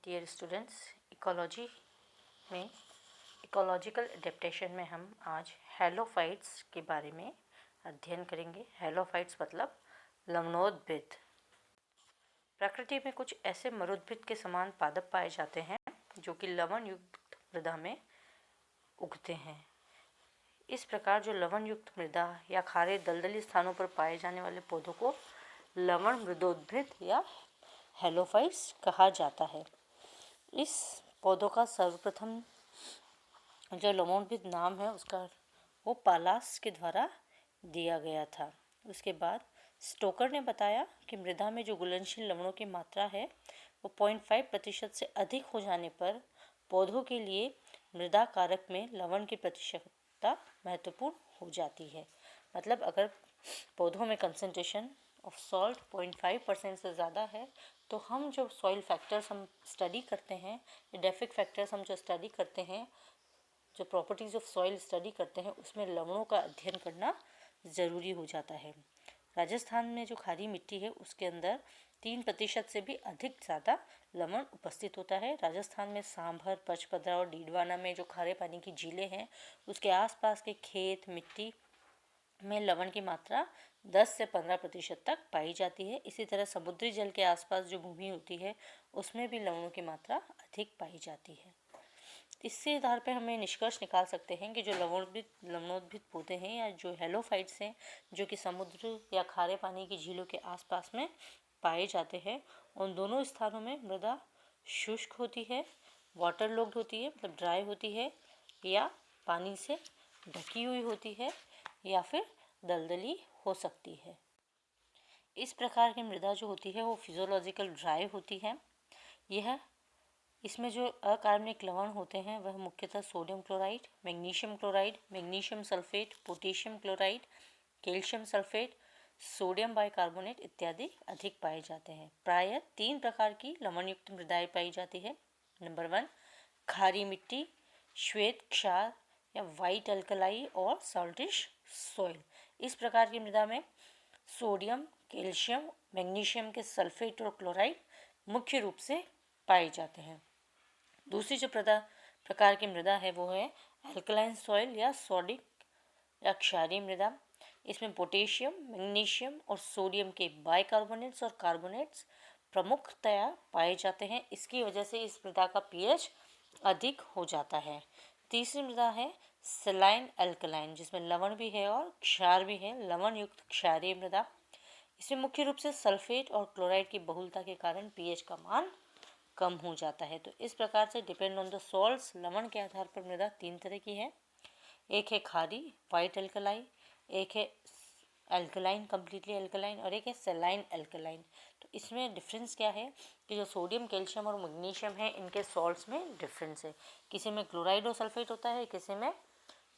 Dear students, ecology में ecological adaptation में हम आज हेलोफाइट्स के बारे में अध्ययन करेंगे। हेलोफाइट्स मतलब लवणोद्भिद। प्रकृति में कुछ ऐसे मरुद्भिद के समान पादप पाए जाते हैं जो कि लवण युक्त मृदा में उगते हैं। इस प्रकार जो लवण युक्त मृदा या खारे दलदली स्थानों पर पाए जाने वाले पौधों को लवण मृदोद्भिद या हेलोफाइट्स कहा जाता है। इस पौधों का सर्वप्रथम जो लवणोद्भिद नाम है उसका वो पालास के द्वारा दिया गया था। उसके बाद स्टोकर ने बताया कि मृदा में जो घुलनशील लवणों की मात्रा है वो 0.5% से अधिक हो जाने पर पौधों के लिए मृदा कारक में लवण की प्रतिशतता महत्वपूर्ण हो जाती है। मतलब अगर पौधों में कंसंट्रेशन ऑफ सॉल्ट 0.5% से ज़्यादा है तो हम जो सॉइल फैक्टर्स हम स्टडी करते हैं, एडेफिक फैक्टर्स हम जो स्टडी करते हैं, जो प्रॉपर्टीज़ ऑफ सॉइल स्टडी करते हैं, उसमें लवणों का अध्ययन करना ज़रूरी हो जाता है। राजस्थान में जो खारी मिट्टी है उसके अंदर 3% से भी अधिक ज़्यादा लवण उपस्थित होता है। राजस्थान में सांभर, पचपदरा और डीडवाना में जो खारे पानी की झीलें हैं उसके आसपास के खेत मिट्टी में लवण की मात्रा 10 से 15% तक पाई जाती है। इसी तरह समुद्री जल के आसपास जो भूमि होती है उसमें भी लवणों की मात्रा अधिक पाई जाती है। इससे आधार पर हमें निष्कर्ष निकाल सकते हैं कि जो लवणोद्भिद पौधे हैं या जो हेलोफाइट्स हैं जो कि समुद्र या खारे पानी की झीलों के आसपास में पाए जाते हैं, उन दोनों स्थानों में मृदा शुष्क होती है, वाटर लॉक्ड होती है मतलब ड्राई होती है, या पानी से ढकी हुई होती है, या फिर दलदली हो सकती है। इस प्रकार की मृदा जो होती है वो फिजियोलॉजिकल ड्राई होती है। इसमें जो अकार्बनिक लवण होते हैं वह मुख्यतः sodium chloride, magnesium sulphate, potassium chloride, calcium sulphate, sodium bicarbonate इत्यादि अधिक पाए जाते हैं। प्रायः 3 प्रकार की लवण युक्त मृदाएं पाई जाती है। नंबर 1 खारी मिट्टी, श्वेत क्षार या वाइट अल्कलाई और सॉल्टिश सॉइल। इस प्रकार की मृदा में सोडियम, कैल्शियम, मैग्नीशियम के सल्फेट और क्लोराइड मुख्य रूप से पाए जाते हैं। दूसरी जो प्रकार की मृदा है वो है अल्कलाइन सॉइल या सोडिक या क्षारीय मृदा। इसमें पोटेशियम, मैग्नीशियम और सोडियम के बाइकार्बोनेट्स और कार्बोनेट्स प्रमुखतया पाए जाते हैं। इसकी वजह से इस मृदा का पीएच अधिक हो जाता है। तीसरी मृदा है सलाइन अल्कलाइन, जिसमें लवण भी है और क्षार भी है, लवण युक्त क्षारीय मृदा। इसमें मुख्य रूप से सल्फेट और क्लोराइड की बहुलता के कारण पीएच का मान कम हो जाता है। तो इस प्रकार से डिपेंड ऑन द सॉल्ट्स, लवण के आधार पर मृदा 3 तरह की है। एक है खारी वाइट अल्कलाई, एक है अल्कलाइन कम्प्लीटली अल्कलाइन और एक है सलाइन अल्कलाइन। तो इसमें डिफरेंस क्या है कि जो सोडियम, कैल्शियम और मैग्नीशियम है इनके सॉल्ट्स में डिफरेंस है। किसी में क्लोराइड और सल्फेट होता है, किसी में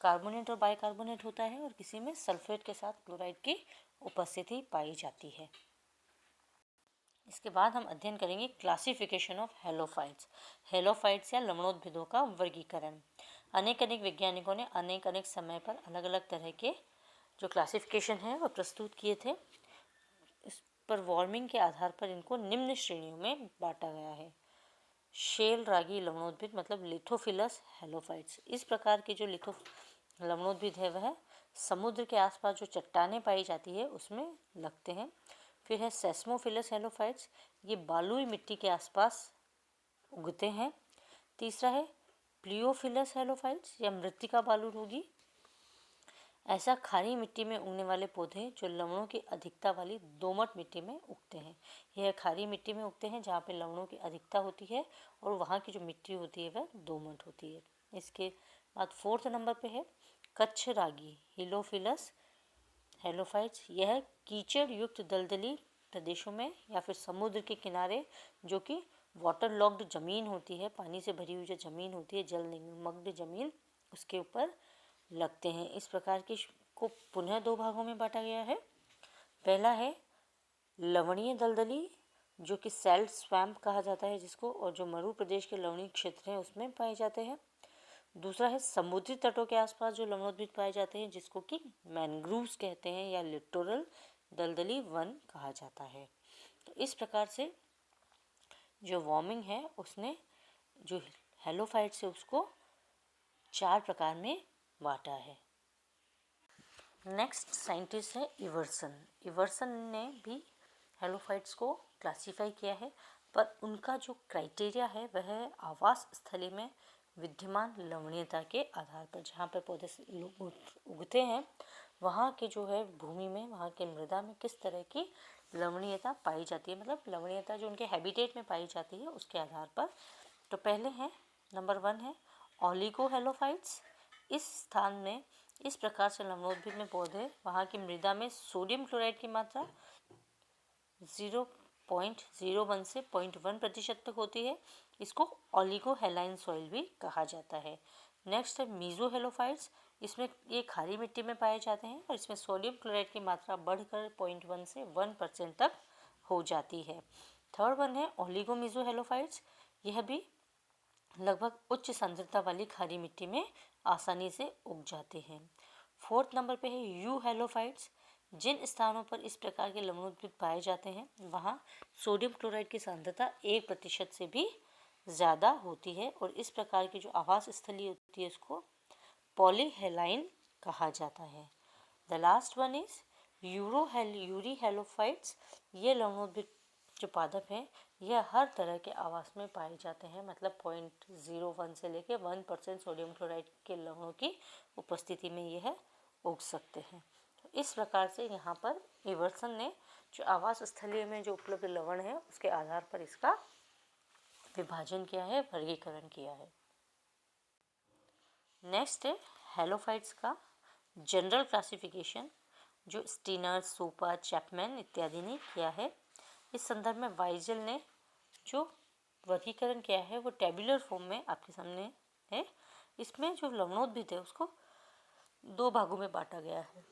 कार्बोनेट और बाइकार्बोनेट होता है और किसी में सल्फेट के साथ क्लोराइड की उपस्थिति पाई जाती है। इसके बाद हम अध्ययन करेंगे क्लासिफिकेशन ऑफ हेलोफाइट्स या लवणोद्भिदों का वर्गीकरण। अनेक वैज्ञानिकों ने अनेक समय पर अलग अलग तरह के जो क्लासिफिकेशन है वह प्रस्तुत किए थे। इस पर वार्मिंग के आधार पर इनको निम्न श्रेणियों में बांटा गया है। शेल रागी लवणोद्भिद मतलब लिथोफिलस हेलोफाइट्स। इस प्रकार के जो लवणोद्भिद है वह समुद्र के आसपास जो चट्टानें पाई जाती है उसमें लगते हैं। फिर है सेस्मोफिलस हेलोफाइट्स, ये बालुई मिट्टी के आसपास उगते हैं। तीसरा है प्लियोफिलस हेलोफाइट्स या मृत्तिका बालू रोगी। ऐसा खारी मिट्टी में उगने वाले पौधे जो लवणों की अधिकता वाली दोमट मिट्टी में उगते हैं। यह खारी मिट्टी में उगते हैं जहाँ पे लवणों की अधिकता होती है और वहाँ की जो मिट्टी होती है वह दोमट होती है। इसके बाद 4th नंबर पे है कच्छ रागी हिलोफिलस हेलोफाइट्स। यह कीचड़ युक्त दलदली प्रदेशों में या फिर समुद्र के किनारे जो कि वाटर लॉक्ड ज़मीन होती है, पानी से भरी हुई जो ज़मीन होती है, जल निमग्न ज़मीन, उसके ऊपर लगते हैं। इस प्रकार के को पुनः 2 भागों में बांटा गया है। पहला है लवणीय दलदली जो कि सैल्ट स्वैम्प कहा जाता है जिसको, और जो मरु प्रदेश के लवणीय क्षेत्र हैं उसमें पाए जाते हैं। दूसरा है समुद्री तटों के आसपास जो लवणोद्भिद पाए जाते हैं जिसको कि मैनग्रूव्स कहते हैं या लिटोरल दलदली वन कहा जाता है। तो इस प्रकार से जो वार्मिंग है उसने जो हेलोफाइट्स है उसको 4 प्रकार में बांटा है। नेक्स्ट साइंटिस्ट है इवर्सन। इवर्सन ने भी हेलोफाइट्स को क्लासीफाई किया है, पर उनका जो क्राइटेरिया है वह आवास स्थली में विद्यमान लवणीयता के आधार पर। जहाँ पर पौधे उगते हैं वहाँ के जो है भूमि में, वहाँ के मृदा में किस तरह की लवणीयता पाई जाती है, मतलब लवणीयता जो उनके हैबिटेट में पाई जाती है उसके आधार पर। तो पहले है नंबर 1 है ओलिगोहेलोफाइट्स। इस स्थान में इस प्रकार से लवणोद्भिद में पौधे वहाँ की मृदा में सोडियम क्लोराइड की मात्रा 0.01 से 0.1% तक होती है। इसको ओलिगोहेलाइन सॉइल भी कहा जाता है। नेक्स्ट है मीजोहेलोफाइट्स। इसमें ये खारी मिट्टी में पाए जाते हैं और इसमें सोडियम क्लोराइड की मात्रा बढ़कर 0.1 से 1% तक हो जाती है। थर्ड वन है ओलिगोमीजोहेलोफाइट्स। यह भी लगभग उच्च सांद्रता वाली खारी मिट्टी में आसानी से उग जाते हैं। फोर्थ नंबर पे है यू हेलोफाइट्स। जिन स्थानों पर इस प्रकार के लवणोद्भिद पाए जाते हैं वहाँ सोडियम क्लोराइड की सांद्रता 1% से भी ज़्यादा होती है और इस प्रकार की जो आवास स्थली होती है उसको पॉलीहेलाइन कहा जाता है। The last one is Yuri halophytes. ये लवणोद्भिद जो पादप हैं यह हर तरह के आवास में पाए जाते हैं, मतलब 0.01 से लेके 1% सोडियम क्लोराइड के लवणों की उपस्थिति में यह उग सकते हैं। तो इस प्रकार से यहाँ पर इवर्सन ने जो आवास स्थलीय में जो उपलब्ध लवण है उसके आधार पर इसका विभाजन किया है, वर्गीकरण किया है। नेक्स्ट है हेलोफाइट्स का जनरल क्लासिफिकेशन, जो स्टीनर, सोपा, चैपमैन इत्यादि ने किया है। इस संदर्भ में वाइजल ने जो वर्गीकरण किया है वो टेबुलर फॉर्म में आपके सामने है। इसमें जो लवणोद्भिद है उसको 2 भागों में बांटा गया है।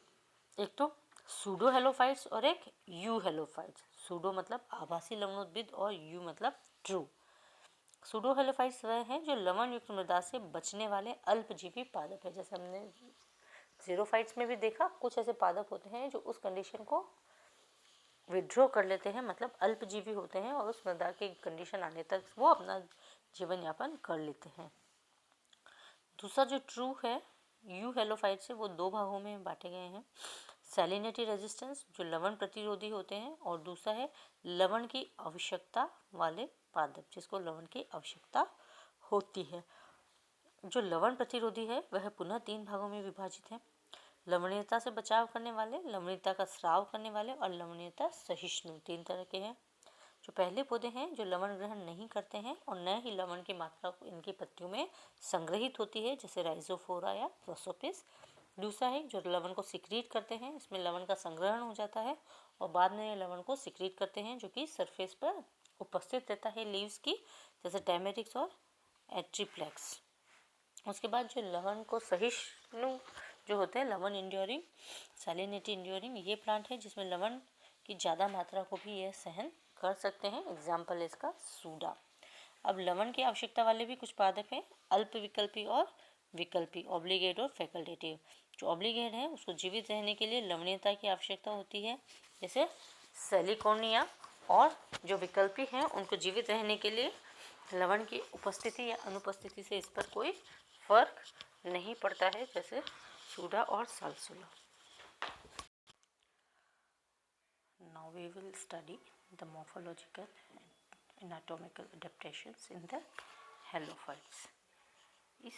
एक तो सूडो हेलोफाइट्स और एक यू हेलोफाइट्स। सूडो मतलब आभासी लवणोद्भिद और यू मतलब ट्रू। सूडो हेलोफाइट्स वह हैं जो लवण युक्त मृदा से बचने वाले अल्पजीवी पादप है। जैसे हमने जीरोफाइट्स में भी देखा, कुछ ऐसे पादप होते हैं जो उस कंडीशन को विड्रॉ कर लेते हैं, मतलब अल्पजीवी होते हैं और उस मृदा की कंडीशन आने तक वो अपना जीवन यापन कर लेते हैं। दूसरा जो ट्रू है यू हेलोफाइट्स है वो 2 भागों में बांटे गए हैं। सैलिनिटी रेजिस्टेंस जो लवण प्रतिरोधी होते हैं और दूसरा है लवण की आवश्यकता वाले पादप जिसको लवण की आवश्यकता होती है। जो लवण प्रतिरोधी है वह पुनः 3 भागों में विभाजित है। लवणीयता से बचाव करने वाले, लवणीयता का स्राव करने वाले और लवणीयता सहिष्णु, 3 तरह के हैं। जो पहले पौधे हैं जो लवण ग्रहण नहीं करते हैं और न ही लवण की मात्रा इनकी पत्तियों में संग्रहित होती है, जैसे राइजोफोरा या प्रोसोपिस। दूसरा है जो लवण को सिक्रीट करते हैं, इसमें लवण का संग्रहण हो जाता है और बाद में ये लवण को सिक्रीट करते हैं जो कि सरफेस पर उपस्थित रहता है लीव्स की, जैसे टैमेरिक्स और एट्रीप्लेक्स। उसके बाद जो लवण को सहिष्णु जो होते हैं, लवण इंड्योरिंग, सैलिनिटी इंड्योरिंग, ये प्लांट है जिसमें लवण की ज़्यादा मात्रा को भी यह सहन कर सकते हैं। एग्जाम्पल है इसका सूडा। अब लवण की आवश्यकता वाले भी कुछ पादप हैं, अल्प विकल्पी और विकल्पी, ऑब्लिगेट और फैकल्टेटिव। जो ऑब्लिगेट है उसको जीवित रहने के लिए लवणीयता की आवश्यकता होती है, जैसे सेलिकोनिया, और जो विकल्पी हैं उनको जीवित रहने के लिए लवण की उपस्थिति या अनुपस्थिति से इस पर कोई फर्क नहीं पड़ता है, जैसे सूडा और सालसुला। Now we will study the morphological and anatomical adaptations in the halophytes. इस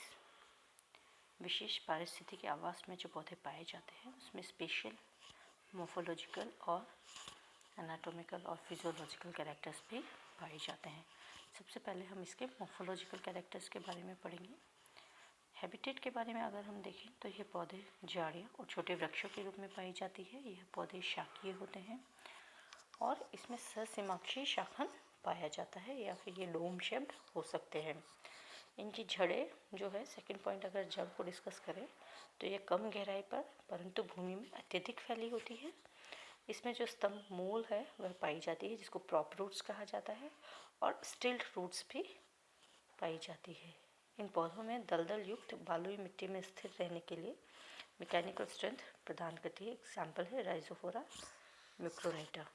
विशेष पारिस्थितिक आवास में जो पौधे पाए जाते हैं उसमें स्पेशल मोर्फोलॉजिकल और एनाटॉमिकल और फिजियोलॉजिकल कैरेक्टर्स भी पाए जाते हैं। सबसे पहले हम इसके मोर्फोलॉजिकल कैरेक्टर्स के बारे में पढ़ेंगे। हैबिटेट के बारे में अगर हम देखें तो ये पौधे झाड़ियाँ और छोटे वृक्षों के रूप में पाई जाती है। यह पौधे शाकीय होते हैं और इसमें ससीमाक्षी शाखन पाया जाता है या फिर ये डोम शेप्ड हो सकते हैं। इनकी जड़ें जो है, सेकंड पॉइंट अगर जड़ को डिस्कस करें तो ये कम गहराई पर परंतु भूमि में अत्यधिक फैली होती है। इसमें जो स्तंभ मूल है वह पाई जाती है जिसको प्रॉप रूट्स कहा जाता है और स्टिल्ट रूट्स भी पाई जाती है। इन पौधों में दलदल युक्त बालुई मिट्टी में स्थिर रहने के लिए मैकेनिकल स्ट्रेंथ प्रदान करती है। एग्जाम्पल है Rhizophora mucronata.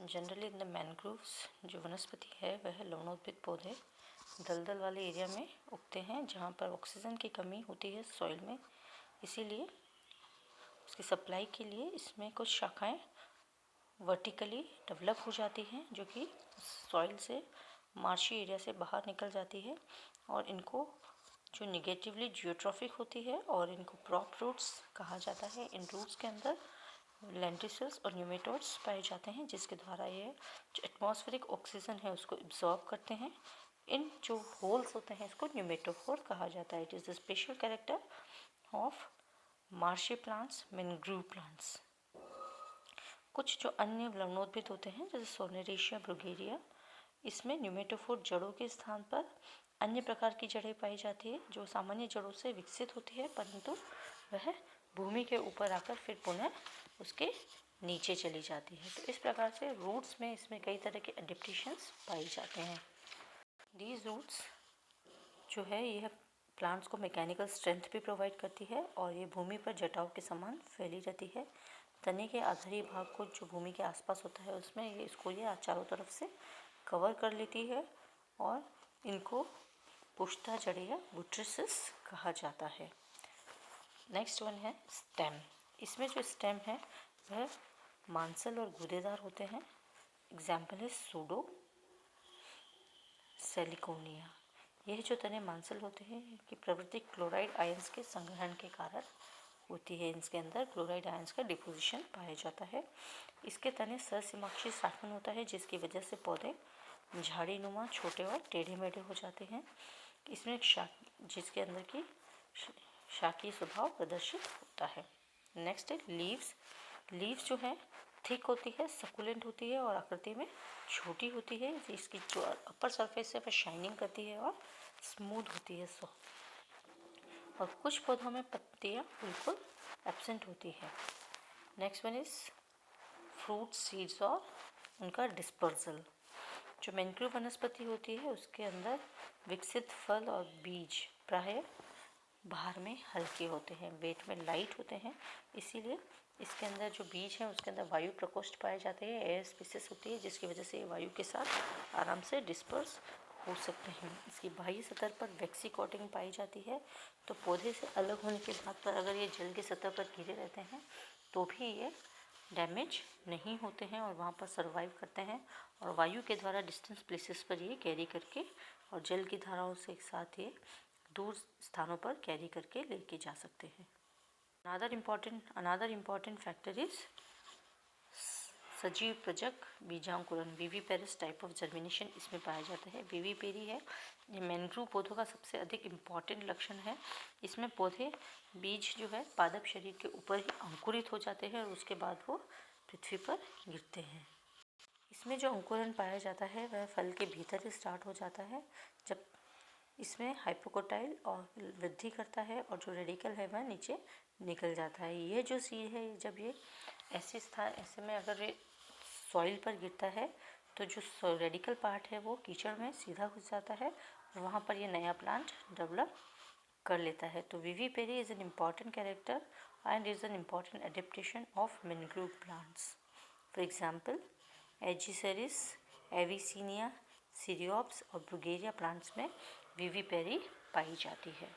Generally in the mangroves जो वनस्पति है वह लवणोद्भिद पौधे दलदल वाले एरिया में उगते हैं जहाँ पर ऑक्सीजन की कमी होती है सॉइल में, इसीलिए उसकी सप्लाई के लिए इसमें कुछ शाखाएं वर्टिकली डेवलप हो जाती हैं जो कि सॉइल से मार्शी एरिया से बाहर निकल जाती है और इनको जो निगेटिवली जियोट्रॉफिक होती है और इनको प्रॉप रूट्स कहा जाता है। इन रूट्स के अंदर लेंटिसल्स और न्यूमेटोड्स पाए जाते हैं जिसके द्वारा ये जो एटमॉस्फेरिक ऑक्सीजन है उसको एब्जॉर्ब करते हैं। इन जो होल्स होते हैं इसको न्यूमेटोफोर कहा जाता है। It is the special character of marshy plants, mangrove plants. कुछ जो अन्य लवणोद्भिद होते हैं जैसे सोनेरेशिया, ब्रुगेरिया, इसमें न्यूमेटोफोर जड़ों के स्थान पर अन्य प्रकार की जड़ें पाई जाती है जो सामान्य जड़ों से विकसित होती है, परंतु वह भूमि के ऊपर आकर फिर पुनः उसके नीचे चली जाती है। तो इस प्रकार से रूट्स में इसमें कई तरह के एडेप्टेशंस पाए जाते हैं। दीज रूट्स जो है यह प्लांट्स को मैकेनिकल स्ट्रेंथ भी प्रोवाइड करती है और ये भूमि पर जटाव के समान फैली रहती है। तने के आधारी भाग को जो भूमि के आसपास होता है उसमें ये चारों तरफ से कवर कर लेती है और इनको पुष्टा जड़ें या बुट्रेसेस कहा जाता है। नेक्स्ट वन है स्टेम। इसमें जो स्टेम है वह मांसल और गूदेदार होते हैं। एग्जाम्पल है सूडो सेलिकोनिया। यह जो तने मांसल होते हैं कि प्रवृत्ति क्लोराइड आयंस के संग्रहण के कारण होती है। इसके अंदर क्लोराइड आयंस का डिपोजिशन पाया जाता है। इसके तने ससीमाक्षी शाखन होता है जिसकी वजह से पौधे झाड़ीनुमा, छोटे और टेढ़े मेढ़े हो जाते हैं। इसमें जिसके अंदर की शाकीय स्वभाव प्रदर्शित होता है। नेक्स्ट है लीव्स। लीव्स जो है थिक होती है, सकुलेंट होती है और आकृति में छोटी होती है। इसकी जो अपर सरफेस है वह शाइनिंग करती है और स्मूथ होती है और कुछ पौधों में पत्तियां बिल्कुल एब्सेंट होती है। Next one is fruit seeds और उनका डिस्पर्सल। जो मैनग्रोव वनस्पति होती है उसके अंदर विकसित फल और बीज प्राय बाहर में हल्के होते हैं, वेट में लाइट होते हैं, इसीलिए इसके अंदर जो बीज है उसके अंदर वायु प्रकोष्ठ पाए जाते हैं, एयर स्पेसेस होती है जिसकी वजह से ये वायु के साथ आराम से डिस्पर्स हो सकते हैं। इसकी बाह्य सतह पर वैक्सी कोटिंग पाई जाती है, तो पौधे से अलग होने के बाद पर अगर ये जल की सतह पर गिरे रहते हैं तो भी ये डैमेज नहीं होते हैं और वहाँ पर सर्वाइव करते हैं और वायु के द्वारा डिस्टेंस प्लेसेस पर ये कैरी करके और जल की धाराओं से एक साथ ये दूर स्थानों पर कैरी करके लेके जा सकते हैं। अनादर इम्पॉर्टेंट फैक्टर इज सजीव प्रजक बीजांकुरण, विविपेरिस टाइप ऑफ जर्मिनेशन इसमें पाया जाता है। विविपेरी है ये मैनग्रोव पौधों का सबसे अधिक इम्पॉर्टेंट लक्षण है। इसमें पौधे बीज जो है पादप शरीर के ऊपर ही अंकुरित हो जाते हैं और उसके बाद वो पृथ्वी पर गिरते हैं। इसमें जो अंकुरण पाया जाता है वह फल के भीतर ही स्टार्ट हो जाता है, जब इसमें हाइपोकोटाइल और वृद्धि करता है और जो रेडिकल है वह नीचे निकल जाता है। ये जो सीड है जब ये ऐसे में अगर ये सॉइल पर गिरता है तो जो रेडिकल पार्ट है वो कीचड़ में सीधा घुस जाता है और वहाँ पर ये नया प्लांट डेवलप कर लेता है। तो vivipary is an important character and is an important adaptation of mangrove plants. For example Aegiceras, Avicennia, Ceriops और ब्रुगेरिया प्लांट्स में विविपेरी पाई जाती है।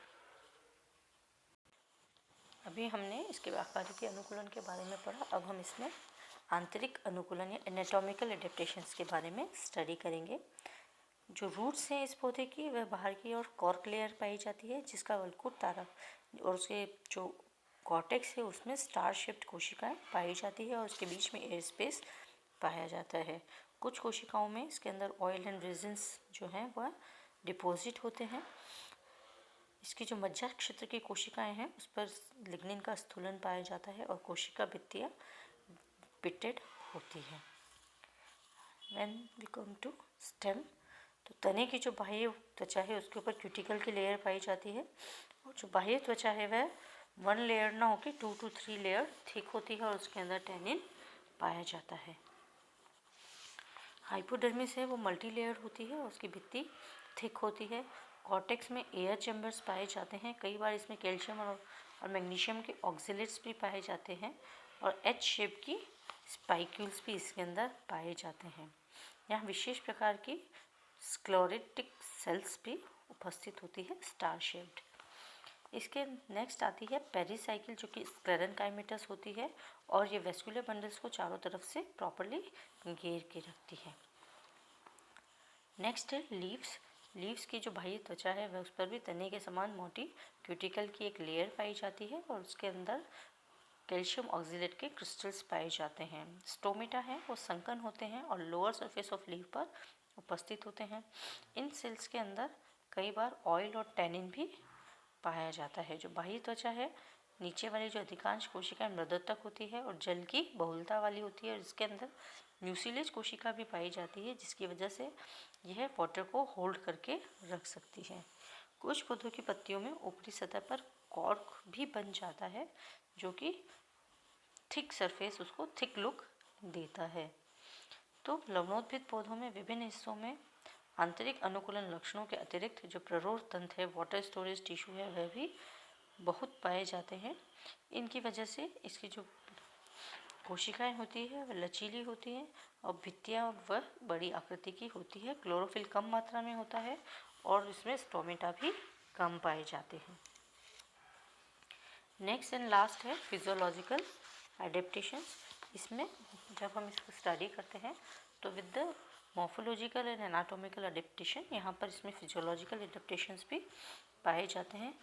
अभी हमने इसके आकारिकी अनुकूलन के बारे में पढ़ा, अब हम इसमें आंतरिक अनुकूलन या एनाटॉमिकल एडेप्टेशंस के बारे में स्टडी करेंगे। जो रूट्स हैं इस पौधे की वह बाहर की ओर कॉर्क लेयर पाई जाती है जिसका वल्कुट तारा और उसके जो कॉर्टेक्स है उसमें स्टार शेप्ड कोशिकाएं पाई जाती है और उसके बीच में एयर स्पेस पाया जाता है। कुछ कोशिकाओं में इसके अंदर ऑयल एंड रेजिन्स जो हैं वह डिपॉजिट होते हैं। इसकी जो मज्जा क्षेत्र की कोशिकाएं हैं उस पर लिग्निन का स्थूलन पाया जाता है और कोशिका भित्तियाँ पिटेड होती है। When we come to stem, तो तने की जो बाह्य त्वचा है उसके ऊपर क्यूटिकल की लेयर पाई जाती है और जो बाह्य त्वचा है वह 1 लेयर ना होकर 2 to 3 लेयर थिक होती है और उसके अंदर टैनिन पाया जाता है। हाइपोडर्मिस है वो मल्टी लेयर होती है और उसकी भित्ति थिक होती है। कॉर्टेक्स में एयर चैम्बर्स पाए जाते हैं, कई बार इसमें कैल्शियम और मैग्नीशियम के ऑक्जेलेट्स भी पाए जाते हैं और एच शेप की स्पाइक्यूल्स भी इसके अंदर पाए जाते हैं। यहाँ विशेष प्रकार की स्क्लेरोटिक सेल्स भी उपस्थित होती है, स्टार शेप्ड। इसके नेक्स्ट आती है पेरिसाइकिल, जो कि स्क्लेरेनकाइमेटस होती है और ये वेस्कुलर बंडल्स को चारों तरफ से प्रॉपरली घेर के रखती है। नेक्स्ट है लीव्स। लीव्स की जो बाह्य त्वचा है वह उस पर भी तने के समान मोटी क्यूटिकल की एक लेयर पाई जाती है और उसके अंदर कैल्शियम ऑक्सीलेट के क्रिस्टल्स पाए जाते हैं। स्टोमेटा है वो संकन होते हैं और लोअर सरफेस ऑफ लीव पर उपस्थित होते हैं। इन सेल्स के अंदर कई बार ऑयल और टैनिन भी पाया जाता है। जो बाह्य त्वचा है, नीचे वाली जो अधिकांश कोशिकाएं मृदुतक होती है और जल की बहुलता वाली होती है और इसके अंदर म्यूसिलेज कोशिका भी पाई जाती है, जिसकी वजह से यह वाटर को होल्ड करके रख सकती है। कुछ पौधों की पत्तियों में ऊपरी सतह पर कॉर्क भी बन जाता है, जो कि थिक सरफेस उसको थिक लुक देता है। तो लवणोद्भिद पौधों में विभिन्न हिस्सों में आंतरिक अनुकूलन लक्षणों के अतिरिक्त जो प्ररोर तंत्र है, वाटर स्टोरेज टिश्यू है, वह भी बहुत पाए जाते हैं। इनकी वजह से इसकी जो कोशिकाएं होती है वह लचीली होती है और भित्तियाँ वह बड़ी आकृति की होती है। क्लोरोफिल कम मात्रा में होता है और इसमें स्टोमेटा भी कम पाए जाते हैं। नेक्स्ट एंड लास्ट है फिजियोलॉजिकल एडेप्टेशंस। इसमें जब हम इसको स्टडी करते हैं तो with the morphological and anatomical adaptation, यहाँ पर इसमें फिजियोलॉजिकल एडेप्टेशंस भी पाए जाते हैं।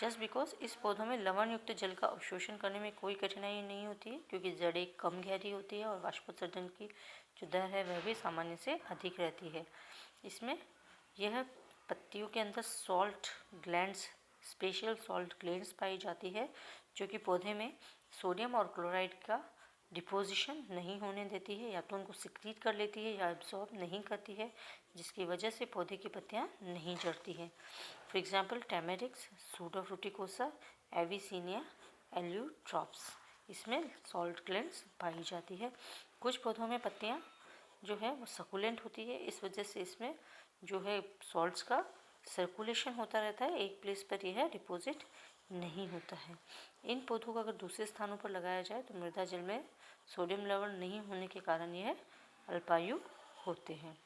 जस्ट बिकॉज इस पौधों में लवण युक्त जल का अवशोषण करने में कोई कठिनाई नहीं होती है, क्योंकि जड़ें कम गहरी होती है और वाष्पोत्सर्जन की जो दर है वह भी सामान्य से अधिक रहती है। इसमें यह पत्तियों के अंदर salt glands, special salt glands पाई जाती है, जो कि पौधे में सोडियम और क्लोराइड का डिपोजिशन नहीं होने देती है, या तो उनको सिक्रीट कर लेती है या एब्जॉर्ब नहीं करती है, जिसकी वजह से पौधे की पत्तियां नहीं झड़ती हैं। फॉर एग्जांपल टैमेरिक्स, सूडोफ्रूटिकोसा, एविसीनिया, एल्यूट्रॉप्स, इसमें सॉल्ट ग्लैंड्स पाई जाती है। कुछ पौधों में पत्तियां जो है वो सकुलेंट होती है, इस वजह से इसमें जो है सॉल्ट्स का सर्कुलेशन होता रहता है, एक प्लेस पर यह डिपॉजिट नहीं होता है। इन पौधों को अगर दूसरे स्थानों पर लगाया जाए तो मृदा जल में सोडियम लवण नहीं होने के कारण यह अल्पायु होते हैं।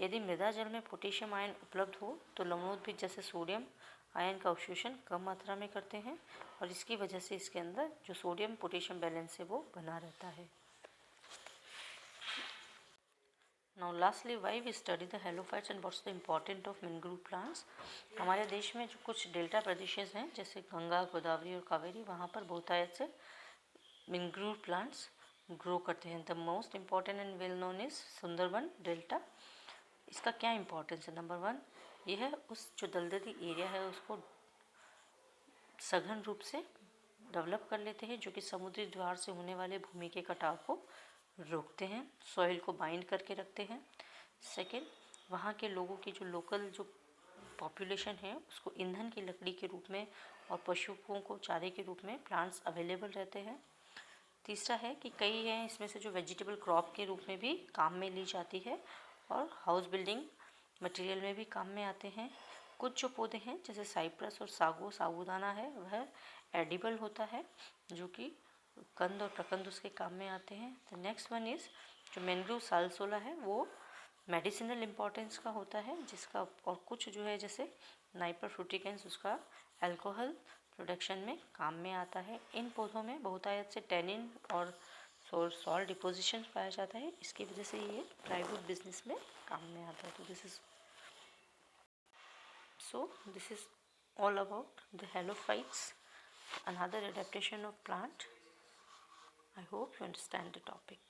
यदि मृदा जल में पोटेशियम आयन उपलब्ध हो तो लवणोद्भिद जैसे सोडियम आयन का अवशोषण कम मात्रा में करते हैं और इसकी वजह से इसके अंदर जो सोडियम पोटेशियम बैलेंस है वो बना रहता है। Now lastly, why we study the halophytes and what's the importance of mangrove plants? हमारे देश में जो कुछ डेल्टा प्रदेश हैं जैसे गंगा, गोदावरी और कावेरी, वहाँ पर बहुतायत से मैंग्रोव प्लांट्स ग्रो करते हैं। The most important and well known is Sundarban delta. इसका क्या इम्पोर्टेंस है? नंबर 1, यह उस जो दलदली एरिया है उसको सघन रूप से डेवलप कर लेते हैं, जो कि समुद्री ज्वार से होने वाले भूमि के कटाव को रोकते हैं, सॉइल को बाइंड करके रखते हैं। सेकेंड, वहाँ के लोगों की जो लोकल जो पॉपुलेशन है उसको ईंधन की लकड़ी के रूप में और पशुओं को चारे के रूप में प्लांट्स अवेलेबल रहते हैं। तीसरा है कि कई हैं इसमें से जो वेजिटेबल क्रॉप के रूप में भी काम में ली जाती है और हाउस बिल्डिंग मटेरियल में भी काम में आते हैं। कुछ जो पौधे हैं जैसे साइप्रस और साबूदाना है वह एडिबल होता है, जो कि कंद और प्रकंद उसके काम में आते हैं। द नेक्स्ट वन इज़ जो मैंग्रोव सालसोला है वो मेडिसिनल इम्पॉर्टेंस का होता है, जिसका और कुछ जो है जैसे नाइपर फ्रूटिकेंस उसका अल्कोहल प्रोडक्शन में काम में आता है। इन पौधों में बहुतायत से टैनिन और सॉल्ट डिपोजिशन पाया जाता है, इसकी वजह से ये प्लाईवुड बिजनेस में काम में आता है। तो this is all about the halophytes, another adaptation of plant. I hope you understand the topic.